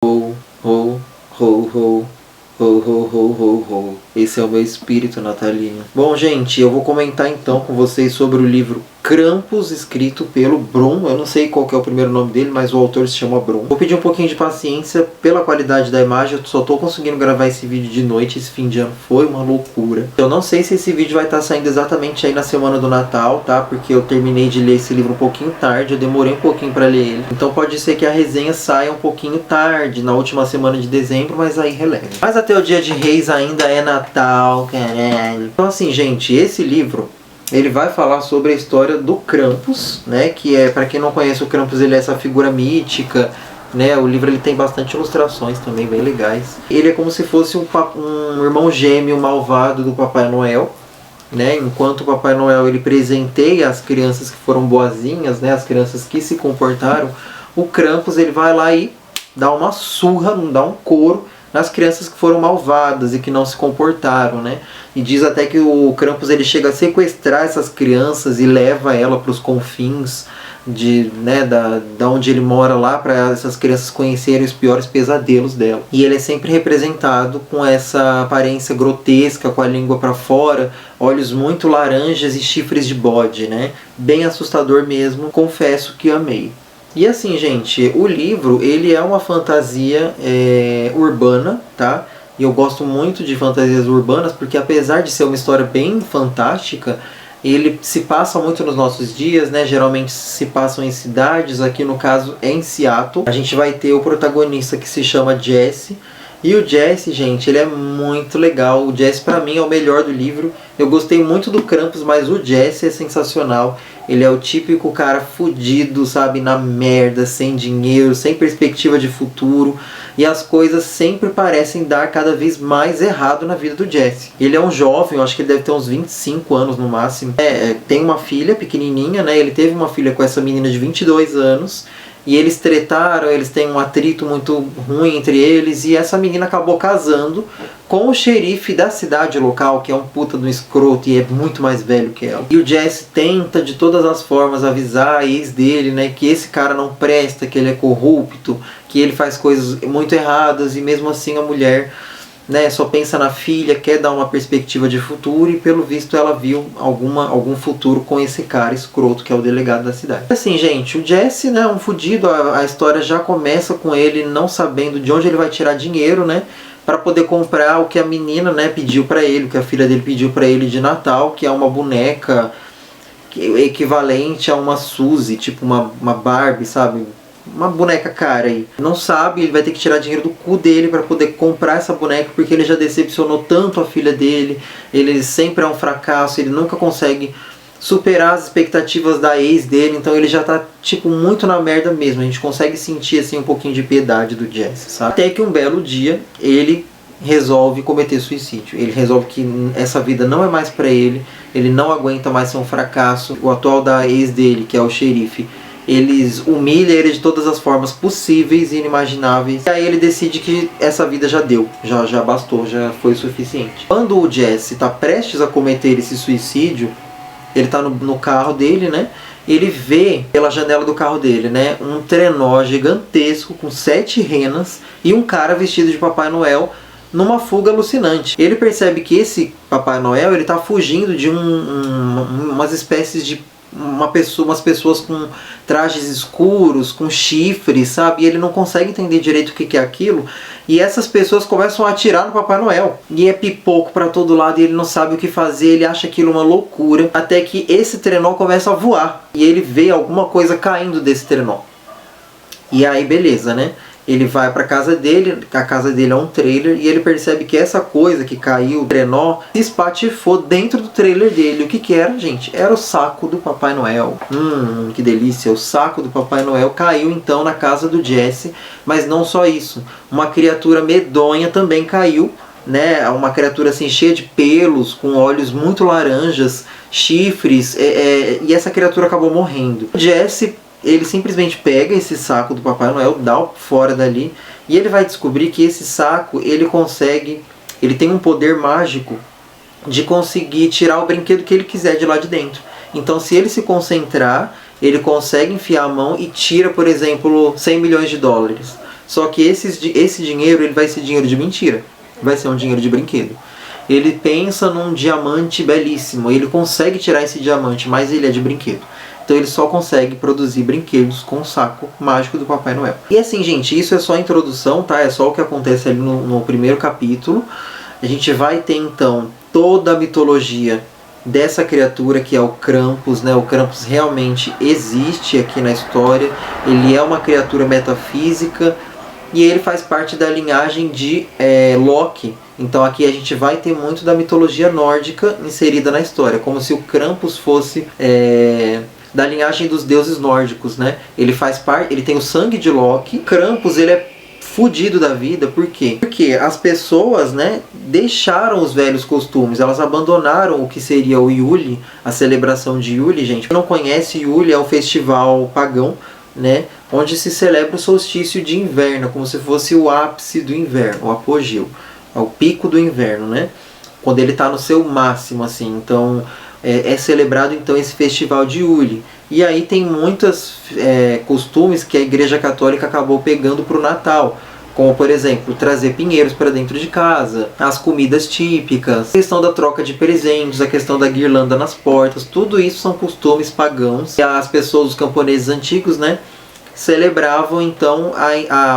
Ho, ho, ho, ho, ho, ho, ho, ho, ho. Esse é o meu espírito natalino. Bom, gente, eu vou comentar então com vocês sobre o livro Krampus, escrito pelo Brum. Eu não sei qual que é o primeiro nome dele, mas o autor se chama Brum. Vou pedir um pouquinho de paciência pela qualidade da imagem. Eu só tô conseguindo gravar esse vídeo de noite. Esse fim de ano foi uma loucura. Eu não sei se esse vídeo vai estar saindo exatamente aí na semana do Natal, tá? Porque eu terminei de ler esse livro um pouquinho tarde. Eu demorei um pouquinho pra ler ele. Então pode ser que a resenha saia um pouquinho tarde, na última semana de dezembro, mas aí releve. Mas até o dia de Reis ainda é Natal, caralho. Então assim, gente, esse livro ele vai falar sobre a história do Krampus, né? Que é, para quem não conhece o Krampus, ele é essa figura mítica, né? O livro ele tem bastante ilustrações também bem legais. Ele é como se fosse um irmão gêmeo malvado do Papai Noel, né? Enquanto o Papai Noel ele presenteia as crianças que foram boazinhas, né? As crianças que se comportaram, o Krampus ele vai lá e dá uma surra, dá um couro nas crianças que foram malvadas e que não se comportaram, né? E diz até que o Krampus ele chega a sequestrar essas crianças e leva ela para os confins da onde ele mora lá, para essas crianças conhecerem os piores pesadelos dela. E ele é sempre representado com essa aparência grotesca, com a língua para fora, olhos muito laranjas e chifres de bode, né? Bem assustador mesmo, confesso que amei. E assim, gente, o livro ele é uma fantasia urbana, tá? E eu gosto muito de fantasias urbanas porque apesar de ser uma história bem fantástica, ele se passa muito nos nossos dias, né? Geralmente se passam em cidades, aqui no caso é em Seattle. A gente vai ter o protagonista que se chama Jesse. E o Jesse, gente, ele é muito legal. O Jesse pra mim é o melhor do livro. Eu gostei muito do Krampus, mas o Jesse é sensacional. Ele é o típico cara fudido, sabe, na merda, sem dinheiro, sem perspectiva de futuro. E as coisas sempre parecem dar cada vez mais errado na vida do Jesse. Ele é um jovem, eu acho que ele deve ter uns 25 anos no máximo. Tem uma filha pequenininha, né? Ele teve uma filha com essa menina de 22 anos. E eles tretaram, eles têm um atrito muito ruim entre eles. E essa menina acabou casando com o xerife da cidade local, que é um puta do escroto e é muito mais velho que ela. E o Jesse tenta de todas as formas avisar a ex dele, né, que esse cara não presta, que ele é corrupto, que ele faz coisas muito erradas. E mesmo assim a mulher, né, só pensa na filha, quer dar uma perspectiva de futuro e pelo visto ela viu algum futuro com esse cara escroto que é o delegado da cidade. Assim, gente, o Jesse, né, um fudido, a história já começa com ele não sabendo de onde ele vai tirar dinheiro, né, para poder comprar o que a menina, né, pediu para ele, o que a filha dele pediu para ele de Natal, que é uma boneca equivalente a uma Suzy, tipo uma Barbie, sabe? Uma boneca cara aí. Não sabe, ele vai ter que tirar dinheiro do cu dele para poder comprar essa boneca, porque ele já decepcionou tanto a filha dele, ele sempre é um fracasso, ele nunca consegue superar as expectativas da ex dele, então ele já tá tipo muito na merda mesmo. A gente consegue sentir assim um pouquinho de piedade do Jesse, sabe? Até que um belo dia ele resolve cometer suicídio. Ele resolve que essa vida não é mais para ele não aguenta mais ser um fracasso. O atual da ex dele, que é o xerife, eles humilham ele de todas as formas possíveis e inimagináveis. E aí ele decide que essa vida já deu, já bastou, já foi o suficiente. Quando o Jesse está prestes a cometer esse suicídio, ele está no carro dele, né? Ele vê pela janela do carro dele, né, um trenó gigantesco com 7 renas e um cara vestido de Papai Noel numa fuga alucinante. Ele percebe que esse Papai Noel ele está fugindo de umas espécies de umas pessoas com trajes escuros, com chifres, sabe? E ele não consegue entender direito o que é aquilo. E essas pessoas começam a atirar no Papai Noel. E é pipoco pra todo lado e ele não sabe o que fazer, ele acha aquilo uma loucura. Até que esse trenó começa a voar. E ele vê alguma coisa caindo desse trenó. E aí beleza, né? Ele vai para casa dele, a casa dele é um trailer, e ele percebe que essa coisa que caiu, o trenó, se espatifou dentro do trailer dele. O que era, gente? Era o saco do Papai Noel. Que delícia! O saco do Papai Noel caiu então na casa do Jesse, mas não só isso. Uma criatura medonha também caiu, né? Uma criatura assim cheia de pelos, com olhos muito laranjas, chifres, e essa criatura acabou morrendo. O Jesse, ele simplesmente pega esse saco do Papai Noel, dá fora dali, e ele vai descobrir que esse saco, ele tem um poder mágico de conseguir tirar o brinquedo que ele quiser de lá de dentro. Então se ele se concentrar, ele consegue enfiar a mão e tira, por exemplo, 100 milhões de dólares. Só que esse dinheiro, ele vai ser dinheiro de mentira. Vai ser um dinheiro de brinquedo. Ele pensa num diamante belíssimo. Ele consegue tirar esse diamante, mas ele é de brinquedo. Então ele só consegue produzir brinquedos com o saco mágico do Papai Noel. E assim, gente, isso é só a introdução, tá? É só o que acontece ali no primeiro capítulo. A gente vai ter então toda a mitologia dessa criatura que é o Krampus, né? O Krampus realmente existe aqui na história. Ele é uma criatura metafísica e ele faz parte da linhagem de Loki. Então aqui a gente vai ter muito da mitologia nórdica inserida na história, como se o Krampus fosse da linhagem dos deuses nórdicos, né? Ele faz parte, ele tem o sangue de Loki. Krampus, ele é fudido da vida, por quê? Porque as pessoas, né, deixaram os velhos costumes, elas abandonaram o que seria o Yule, a celebração de Yule, gente. Quem não conhece, Yule é um festival pagão, né, onde se celebra o solstício de inverno, como se fosse o ápice do inverno, o apogeu, o pico do inverno, né, quando ele está no seu máximo, assim. Então é celebrado então esse festival de Yule. E aí tem muitos costumes que a Igreja Católica acabou pegando para o Natal, como por exemplo, trazer pinheiros para dentro de casa, as comidas típicas, a questão da troca de presentes, a questão da guirlanda nas portas, tudo isso são costumes pagãos. E as pessoas, os camponeses antigos, né, celebravam então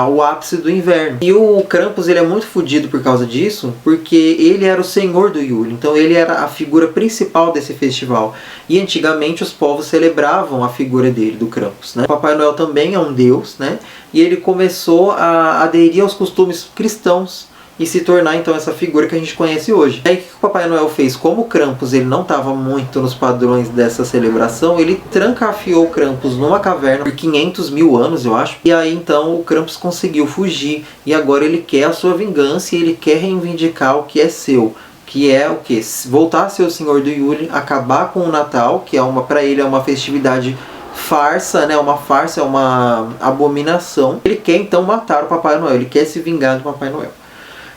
o ápice do inverno. E o Krampus, ele é muito fodido por causa disso, porque ele era o senhor do Yule, então ele era a figura principal desse festival. E antigamente os povos celebravam a figura dele, do Krampus, né? O Papai Noel também é um deus, né? E ele começou a aderir aos costumes cristãos e se tornar então essa figura que a gente conhece hoje. Aí o que o Papai Noel fez? Como o Krampus ele não estava muito nos padrões dessa celebração, ele trancafiou o Krampus numa caverna por 500 mil anos, eu acho. E aí então o Krampus conseguiu fugir e agora ele quer a sua vingança e ele quer reivindicar o que é seu. Que é o que? Voltar a ser o senhor do Yule, acabar com o Natal, que para ele é uma festividade farsa, né? Uma farsa, é uma abominação. Ele quer então matar o Papai Noel, ele quer se vingar do Papai Noel.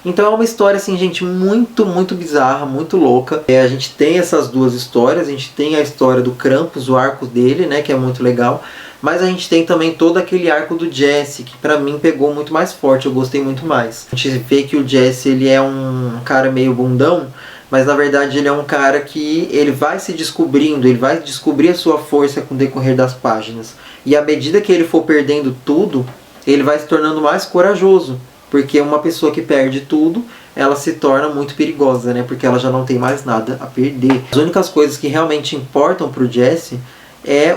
Então é uma história, assim, gente, muito, muito bizarra, muito louca. A gente tem essas duas histórias, a gente tem a história do Krampus, o arco dele, né, que é muito legal. Mas a gente tem também todo aquele arco do Jesse, que pra mim pegou muito mais forte, eu gostei muito mais. A gente vê que o Jesse, ele é um cara meio bundão, mas na verdade ele é um cara que ele vai se descobrindo, ele vai descobrir a sua força com o decorrer das páginas. E à medida que ele for perdendo tudo, ele vai se tornando mais corajoso. Porque uma pessoa que perde tudo, ela se torna muito perigosa, né? Porque ela já não tem mais nada a perder. As únicas coisas que realmente importam pro Jesse é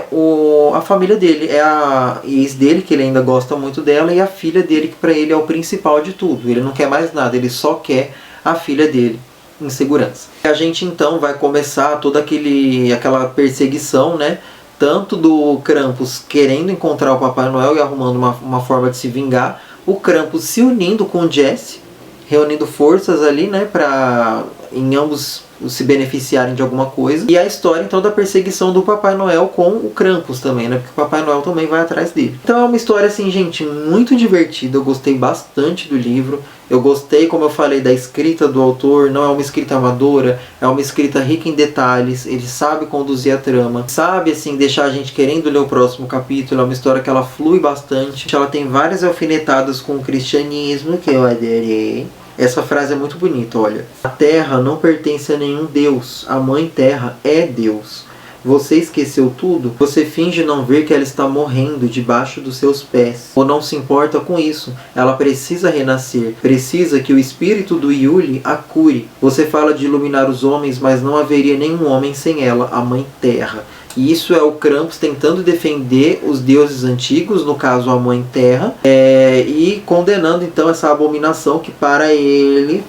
a família dele, é a ex dele, que ele ainda gosta muito dela, e a filha dele, que pra ele é o principal de tudo. Ele não quer mais nada, ele só quer a filha dele em segurança. A gente então vai começar toda aquela perseguição, né? Tanto do Krampus querendo encontrar o Papai Noel e arrumando uma forma de se vingar, o Krampus se unindo com o Jesse, reunindo forças ali, né, para em ambos se beneficiarem de alguma coisa. E a história então da perseguição do Papai Noel com o Krampus também, né, porque o Papai Noel também vai atrás dele. Então é uma história, assim, gente, muito divertida. Eu gostei bastante do livro. Eu gostei, como eu falei, da escrita do autor. Não é uma escrita amadora, é uma escrita rica em detalhes. Ele sabe conduzir a trama, sabe, assim, deixar a gente querendo ler o próximo capítulo. É uma história que ela flui bastante. Ela tem várias alfinetadas com o cristianismo, que eu adorei. Essa frase é muito bonita, olha. A terra não pertence a nenhum deus. A mãe terra é Deus. Você esqueceu tudo? Você finge não ver que ela está morrendo debaixo dos seus pés. Ou não se importa com isso. Ela precisa renascer. Precisa que o espírito do Yule a cure. Você fala de iluminar os homens, mas não haveria nenhum homem sem ela, a Mãe Terra. E isso é o Krampus tentando defender os deuses antigos, no caso a Mãe Terra, e condenando então essa abominação que para ele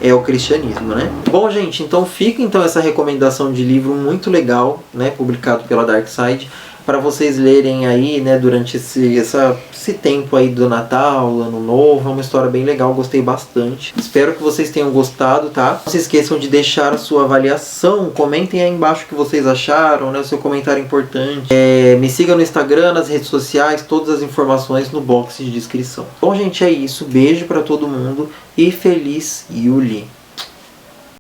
é o cristianismo, né? Bom, gente, então fica então essa recomendação de livro muito legal, né, publicado pela Darkside, para vocês lerem aí, né, durante esse tempo aí do Natal, Ano Novo. É uma história bem legal, gostei bastante. Espero que vocês tenham gostado, tá? Não se esqueçam de deixar a sua avaliação, comentem aí embaixo o que vocês acharam, né, o seu comentário é importante. Me siga no Instagram, nas redes sociais, todas as informações no box de descrição. Bom, gente, é isso. Beijo para todo mundo e feliz Yule!